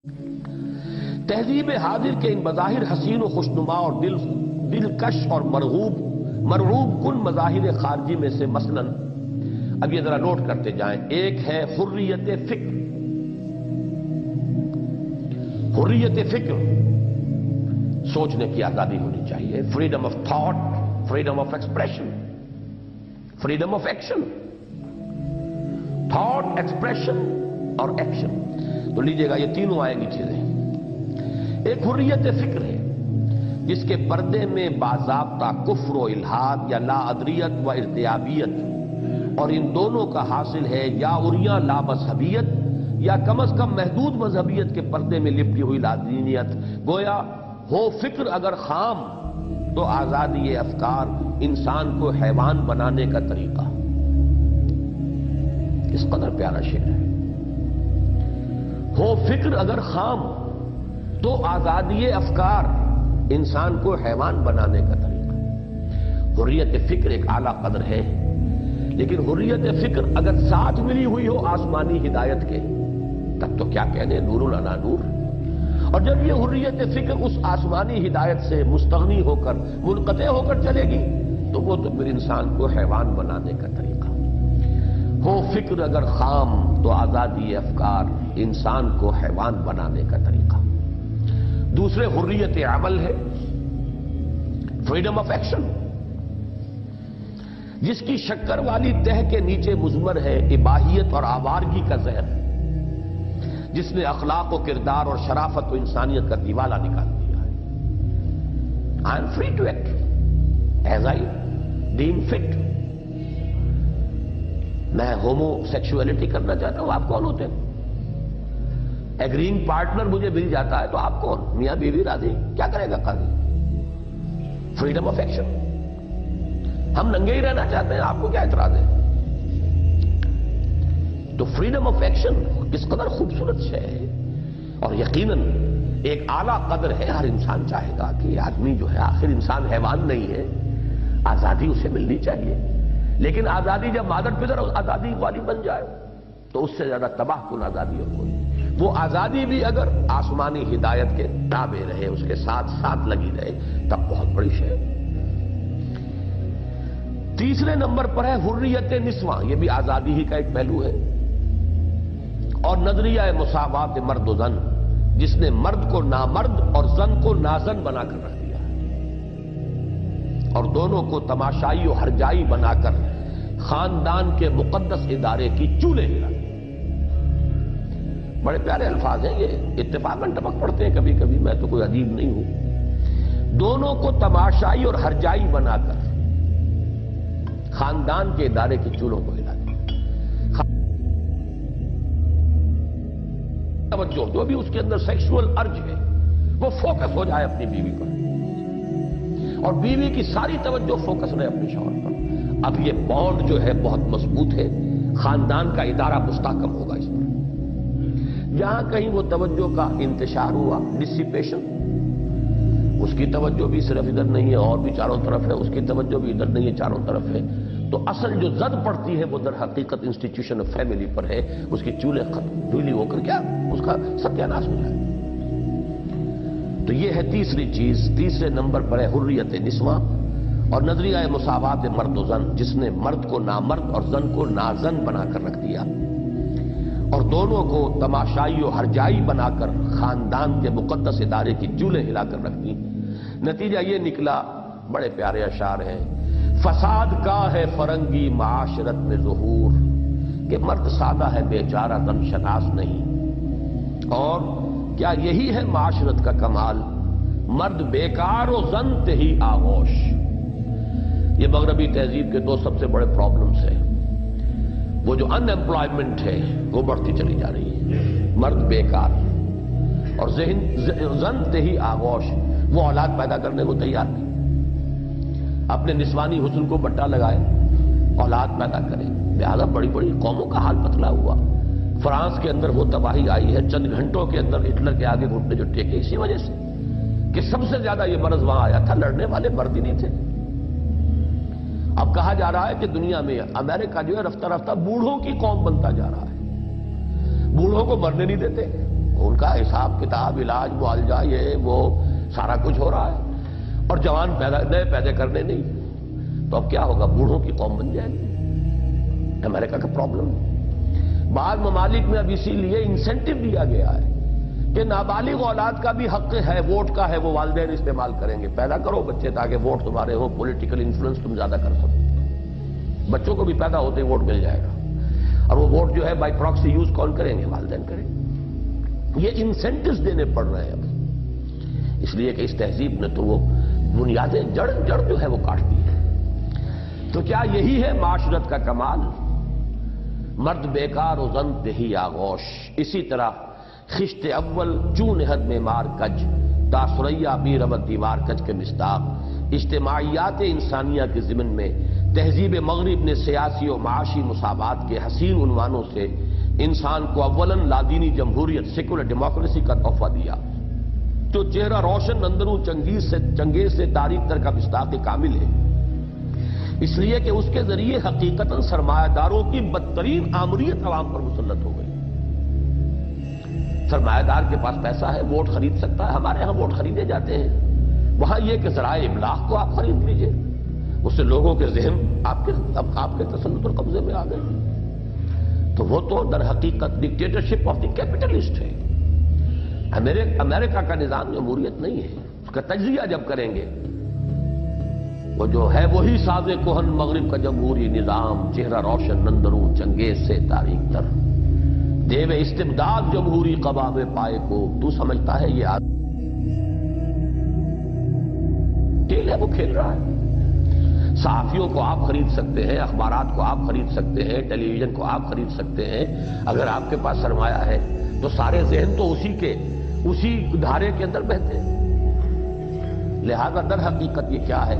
تہذیب حاضر کے ان بظاہر حسین و خوشنما اور دلکش اور مرغوب کن مظاہر خارجی میں سے مثلاً اب یہ ذرا نوٹ کرتے جائیں. ایک ہے حریت فکر. حریت فکر، سوچنے کی آزادی ہونی چاہیے. Freedom of thought, freedom of expression, freedom of action. Thought, expression اور ایکشن. تو لیجئے گا یہ تینوں آئیں گی چیزیں. ایک حریت فکر ہے جس کے پردے میں باضابطہ کفر و الحاد یا لا ادریت و ارتیابیت، اور ان دونوں کا حاصل ہے یا عریاں لا مذہبیت یا کم از کم محدود مذہبیت کے پردے میں لپٹی ہوئی لادینیت. گویا ہو فکر اگر خام تو آزادی افکار انسان کو حیوان بنانے کا طریقہ. اس قدر پیارا شعر ہے. ہو فکر اگر خام تو آزادی افکار انسان کو حیوان بنانے کا طریقہ. حریت فکر ایک اعلیٰ قدر ہے، لیکن حریت فکر اگر ساتھ ملی ہوئی ہو آسمانی ہدایت کے تب تو کیا کہنے، نور علی نور. اور جب یہ حریت فکر اس آسمانی ہدایت سے مستغنی ہو کر منقطع ہو کر چلے گی تو وہ تو پھر انسان کو حیوان بنانے کا طریقہ. ہو فکر اگر خام تو آزادی افکار انسان کو حیوان بنانے کا طریقہ. دوسرے حریت عمل ہے، فریڈم آف ایکشن، جس کی شکر والی تہ کے نیچے مضمر ہے اباہیت اور آوارگی کا زہر، جس نے اخلاق و کردار اور شرافت و انسانیت کا دیوالہ نکال دیا ہے. I am free to act as I deem fit. میں ہومو سیکشولیٹی کرنا چاہتا ہوں، آپ کون ہوتے ہیں؟ ایگرینگ پارٹنر مجھے مل جاتا ہے تو آپ کون؟ میاں بیوی راضی، کیا کرے گا قاضی؟ Freedom of action. ہم ننگے ہی رہنا چاہتے ہیں، آپ کو کیا اعتراض ہے؟ تو فریڈم آف ایکشن کس قدر خوبصورت شے ہے، اور یقیناً ایک اعلیٰ قدر ہے. ہر انسان چاہے گا کہ آدمی جو ہے، آخر انسان حیوان نہیں ہے، آزادی اسے ملنی چاہیے. لیکن آزادی جب مادر پدر آزادی والی بن جائے تو اس سے زیادہ تباہ کن آزادی اور کوئی. وہ آزادی بھی اگر آسمانی ہدایت کے تابع رہے، اس کے ساتھ ساتھ لگی رہے، تب بہت بڑی شے. تیسرے نمبر پر ہے حریت نسواں. یہ بھی آزادی ہی کا ایک پہلو ہے، اور نظریہ مساوات مرد و زن، جس نے مرد کو نامرد اور زن کو نازن بنا کر رکھ دیا ہے، اور دونوں کو تماشائی و ہرجائی بنا کر خاندان کے مقدس ادارے کی چولے ہلا. بڑے پیارے الفاظ ہیں یہ، اتفاقاً ٹپک پڑتے ہیں کبھی کبھی، میں تو کوئی ادیب نہیں ہوں. دونوں کو تماشائی اور ہرجائی بنا کر خاندان کے ادارے کے چولوں کو ہلا دیا. توجہ جو بھی اس کے اندر سیکشول ارج ہے وہ فوکس ہو جائے اپنی بیوی پر، اور بیوی کی ساری توجہ فوکس رہے اپنے شوہر پر. اب یہ بانڈ جو ہے بہت مضبوط ہے، خاندان کا ادارہ مستحکم ہوگا اس پر. جہاں کہیں وہ توجہ کا انتشار ہوا، ڈسیپیشن، اس کی توجہ بھی صرف ادھر نہیں ہے اور بھی چاروں طرف ہے، اس کی توجہ بھی ادھر نہیں ہے چاروں طرف ہے، تو اصل جو زد پڑتی ہے وہ در حقیقت انسٹیٹیوشن آف فیملی پر ہے. اس کی چولے ڈھیلی ہو کر کیا اس کا ستیہ ناش ہو جائے. تو یہ ہے تیسری چیز. تیسرے نمبر پر ہے حریت نسواں اور نظریہ مساوات مرد و زن، جس نے مرد کو نامرد اور زن کو نازن بنا کر رکھ دیا، اور دونوں کو تماشائی و ہرجائی بنا کر خاندان کے مقدس ادارے کی چولے ہلا کر رکھ دی. نتیجہ یہ نکلا، بڑے پیارے اشعار ہیں، فساد کا ہے فرنگی معاشرت میں ظہور، کہ مرد سادہ ہے بیچارہ زن شناس نہیں. اور کیا یہی ہے معاشرت کا کمال، مرد بیکار و زن تہی آغوش. یہ مغربی تہذیب کے دو سب سے بڑے پرابلمز ہیں. وہ جو ان ایمپلائمنٹ ہے وہ بڑھتی چلی جا رہی ہے، مرد بیکار، اور زن تہی آغوش، وہ اولاد پیدا کرنے کو تیار نہیں. اپنے نسوانی حسن کو بٹا لگائے، اولاد پیدا کرے. لہذا بڑی بڑی قوموں کا حال پتلا ہوا. فرانس کے اندر وہ تباہی آئی ہے، چند گھنٹوں کے اندر ہٹلر کے آگے گھٹنے جو ٹیکے، اسی وجہ سے کہ سب سے زیادہ یہ مرض وہاں آیا تھا، لڑنے والے مرد ہی نہیں تھے. اب کہا جا رہا ہے کہ دنیا میں امریکہ جو ہے رفتہ رفتہ بوڑھوں کی قوم بنتا جا رہا ہے. بوڑھوں کو مرنے نہیں دیتے، ان کا حساب کتاب علاج معالجہ یہ وہ سارا کچھ ہو رہا ہے، اور جوان نئے پیدا کرنے نہیں، تو اب کیا ہوگا؟ بوڑھوں کی قوم بن جائے گی۔ امریکہ کا پرابلم ہے۔ بعض ممالک میں اب اسی لیے انسینٹو دیا گیا ہے کہ نابالغ اولاد کا بھی حق ہے، ووٹ کا ہے، وہ والدین استعمال کریں گے۔ پیدا کرو بچے تاکہ ووٹ تمہارے ہو، پولیٹیکل انفلوئنس تم زیادہ کر سکو۔ بچوں کو بھی پیدا ہوتے ہی ووٹ مل جائے گا، اور وہ ووٹ جو ہے بائی پراکسی یوز کون کریں گے؟ والدین کریں گے۔ یہ انسینٹوز دینے پڑ رہے ہیں اب، اس لیے کہ اس تہذیب نے تو وہ بنیادیں جڑ جو ہے وہ کاٹ دی ہے۔ تو کیا یہی ہے معاشرت کا کمال؟ مرد بیکار و زن دہی آغوش، اسی طرح خشت اول چون نہد میں مار کج، تا ثریا بی ربت دیوار کج کے مصداق۔ اجتماعیات انسانیہ کے ضمن میں تہذیب مغرب نے سیاسی و معاشی مساوات کے حسین عنوانوں سے انسان کو اولاً لادینی جمہوریت سیکولر ڈیموکریسی کا تحفہ دیا، جو چہرہ روشن اندروں چنگیز سے تاریخ در کا مصداق کامل ہے، اس لیے کہ اس کے ذریعے حقیقتاً سرمایہ داروں کی بدترین آمریت عوام پر مسلط ہو گئی۔ سرمایہ دار کے پاس پیسہ ہے، ووٹ خرید سکتا ہے، ہمارے ہاں ووٹ خریدے جاتے ہیں، وہاں یہ کہ ذرائع ابلاغ کو آپ خرید لیجئے، اس سے لوگوں کے ذہن آپ کے تسلط اور قبضے میں آ گئے، تو وہ تو در حقیقت ڈکٹیٹرشپ آف دی کیپٹلسٹ ہے۔ امریکہ کا نظام جمہوریت نہیں ہے، اس کا تجزیہ جب کریں گے، وہ جو ہے وہی ساز کہن مغرب کا جمہوری نظام، چہرہ روشن اندروں چنگیز سے تاریخ تر، دیو استبداد جمہوری قبا میں پائے کو، تو سمجھتا ہے یہ کھیل ہے، وہ کھیل رہا ہے۔ صحافیوں کو آپ خرید سکتے ہیں، اخبارات کو آپ خرید سکتے ہیں، ٹیلی ویژن کو آپ خرید سکتے ہیں، اگر آپ کے پاس سرمایہ ہے تو سارے ذہن تو اسی دھارے کے اندر بہتے ہیں۔ لہذا در حقیقت یہ کیا ہے؟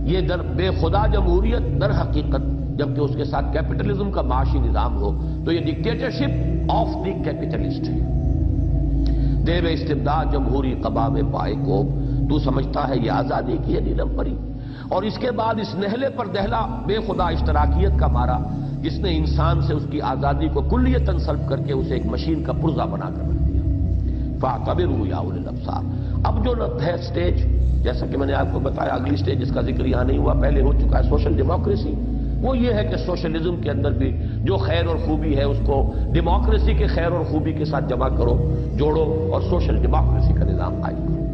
یہ بے خدا جمہوریت در حقیقت، جبکہ اس کے ساتھ کیپٹلزم کا معاشی نظام ہو، تو یہ ڈکٹیٹرشپ آف دی کیپٹلسٹ ہے۔ دیو استبداد جمہوری قبا میں پائے کو، تو سمجھتا ہے یہ آزادی کی ہے نیلم پری، اور اس کے بعد اس نہلے پر دہلا بے خدا اشتراکیت کا مارا، جس نے انسان سے اس کی آزادی کو کلیتاً سلب کر کے اسے ایک مشین کا پرزہ بنا کر رکھ دیا۔ فاعتبروا یا اولی الابصار۔ اب جو ہے سٹیج، جیسا کہ میں نے آپ کو بتایا، اگلی سٹیج جس کا ذکر یہاں نہیں ہوا، پہلے ہو چکا ہے، سوشل ڈیموکریسی۔ وہ یہ ہے کہ سوشلزم کے اندر بھی جو خیر اور خوبی ہے اس کو ڈیموکریسی کے خیر اور خوبی کے ساتھ جمع کرو، جوڑو، اور سوشل ڈیموکریسی کا نظام قائم کرو۔